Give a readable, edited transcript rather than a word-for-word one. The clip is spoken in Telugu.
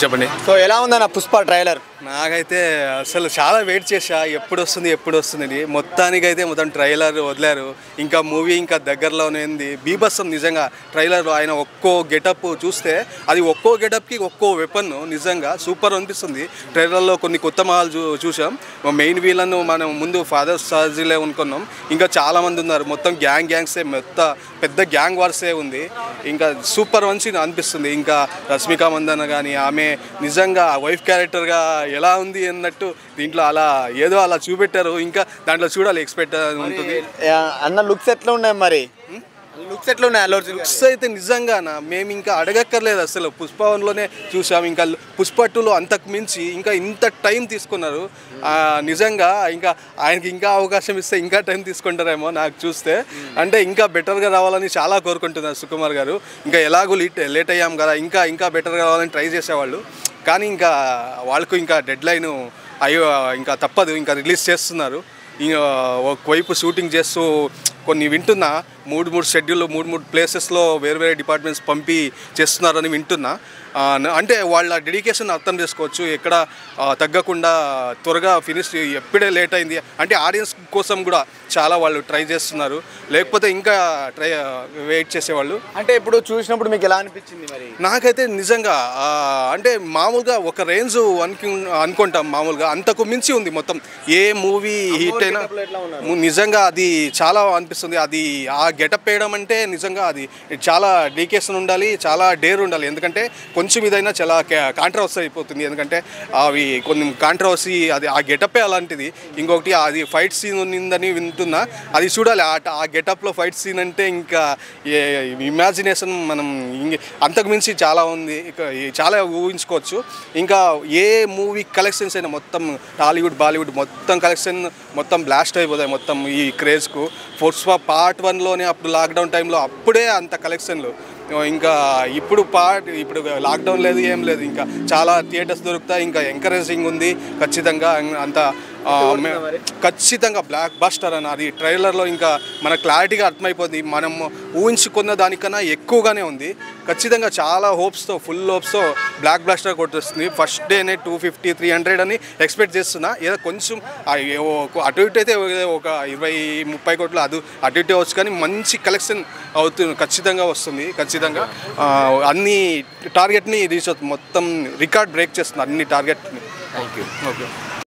చెప్పండి. సో ఎలా ఉందన్న పుష్ప ట్రైలర్? నాకైతే అసలు చాలా వెయిట్ చేశా, ఎప్పుడు వస్తుంది మొత్తానికైతే మొత్తం ట్రైలర్ వదిలారు. ఇంకా మూవీ ఇంకా దగ్గరలోనే ఉంది. బీభత్సం నిజంగా ట్రైలర్లో ఆయన ఒక్కో గెటప్ చూస్తే అది ఒక్కో గెటప్కి ఒక్కో వెపన్ నిజంగా సూపర్ అనిపిస్తుంది. ట్రైలర్లో కొన్ని కొత్త మహాలు చూసాం. మెయిన్ వీళ్ళను మనం ముందు ఫాదర్ సార్జీలే అనుకున్నాం, ఇంకా చాలామంది ఉన్నారు. మొత్తం గ్యాంగ్సే, పెద్ద గ్యాంగ్ వార్సే ఉంది. ఇంకా సూపర్ మంచి అనిపిస్తుంది. ఇంకా రష్మిక మందన కానీ ఆమె నిజంగా వైఫ్ క్యారెక్టర్గా ఎలా ఉంది అన్నట్టు దీంట్లో అలా ఏదో అలా చూపెట్టారు. ఇంకా దాంట్లో చూడాలి, ఎక్స్పెక్ట్ ఉంటుంది. అన్న లుక్స్ ఎట్లా ఉన్నాయి మరి? లుక్స్ ఎట్లా ఉన్నాయి? లుక్స్ అయితే నిజంగానా మేము ఇంకా అడగక్కర్లేదు. అసలు పుష్ప 1లోనే చూసాం, ఇంకా పుష్ప 2లో అంతకు మించి ఇంకా ఇంత టైం తీసుకున్నారు. నిజంగా ఇంకా ఆయనకి ఇంకా అవకాశం ఇస్తే ఇంకా టైం తీసుకుంటారేమో నాకు చూస్తే. అంటే ఇంకా బెటర్గా రావాలని చాలా కోరుకుంటున్నారు సుకుమార్ గారు. ఇంకా ఎలాగో లేట్ అయ్యాం కదా, ఇంకా బెటర్గా రావాలని ట్రై చేసేవాళ్ళు. కానీ ఇంకా వాళ్ళకు ఇంకా డెడ్ లైన్ అయ్యో ఇంకా తప్పదు, ఇంకా రిలీజ్ చేస్తున్నారు. ఒకవైపు షూటింగ్ చేస్తూ కొన్ని వింటున్నా, మూడు షెడ్యూల్ 3 ప్లేసెస్లో వేరే డిపార్ట్మెంట్స్ పంపి చేస్తున్నారని వింటున్నా. అంటే వాళ్ళ డెడికేషన్ అర్థం చేసుకోవచ్చు. ఎక్కడ తగ్గకుండా త్వరగా ఫినిష్, ఎప్పుడే లేట్ అయింది అంటే ఆడియన్స్ కోసం కూడా చాలా వాళ్ళు ట్రై చేస్తున్నారు. లేకపోతే ఇంకా వెయిట్ చేసేవాళ్ళు. అంటే ఇప్పుడు చూసినప్పుడు మీకు ఎలా అనిపించింది మరి? నాకైతే నిజంగా అంటే మామూలుగా ఒక రేంజ్ అనుకుంటాం, మామూలుగా అంతకు మించి ఉంది మొత్తం. ఏ మూవీ హిట్ అయినా నిజంగా అది చాలా అనిపిస్తుంది. అది ఆ గెటప్ వేయడం అంటే నిజంగా అది చాలా డెడికేషన్ ఉండాలి, చాలా డేర్ ఉండాలి. ఎందుకంటే కొంచెం ఇదైనా చాలా కాంట్రవర్సీ అయిపోతుంది. ఎందుకంటే అవి కొన్ని కాంట్రవర్సీ, అది ఆ గెటప్పే అలాంటిది. ఇంకొకటి అది ఫైట్ సీన్ ఉందని వింటున్నా, అది చూడాలి. ఆ గెటప్లో ఫైట్ సీన్ అంటే ఇంకా ఇమాజినేషన్ మనం అంతకుమించి చాలా ఉంది, చాలా ఊహించుకోవచ్చు. ఇంకా ఏ మూవీ కలెక్షన్స్ అయినా మొత్తం టాలీవుడ్ బాలీవుడ్ మొత్తం కలెక్షన్ మొత్తం బ్లాస్ట్ అయిపోతాయి మొత్తం ఈ క్రేజ్కు. పుష్ప పార్ట్ 1లోనే అప్పుడు లాక్డౌన్ టైంలో అప్పుడే అంత కలెక్షన్లు. ఇంకా ఇప్పుడు లాక్డౌన్ లేదు, ఏం లేదు, ఇంకా చాలా థియేటర్స్ దొరుకుతాయి. ఇంకా ఎంకరేజింగ్ ఉంది ఖచ్చితంగా. అంత ఖచ్చితంగా బ్లాక్ బస్టర్ అని అది ట్రైలర్లో ఇంకా మన క్లారిటీగా అర్థమైపోతుంది. మనం ఊహించుకున్న దానికన్నా ఎక్కువగానే ఉంది. ఖచ్చితంగా చాలా హోప్స్తో, ఫుల్ హోప్స్తో బ్లాక్ బస్టర్ కొట్టేస్తుంది. ఫస్ట్ డేనే 250-300 అని ఎక్స్పెక్ట్ చేస్తున్నా. ఏదో కొంచెం అటు ఇటు అయితే ఒక 20-30 కోట్లు అది అటు ఇటు వచ్చు, కానీ మంచి కలెక్షన్ అవుతుంది, ఖచ్చితంగా వస్తుంది. ఖచ్చితంగా అన్ని టార్గెట్ని రీచ్ అవుతుంది, మొత్తం రికార్డ్ బ్రేక్ చేస్తుంది అన్ని టార్గెట్ని. Thank you. ఓకే.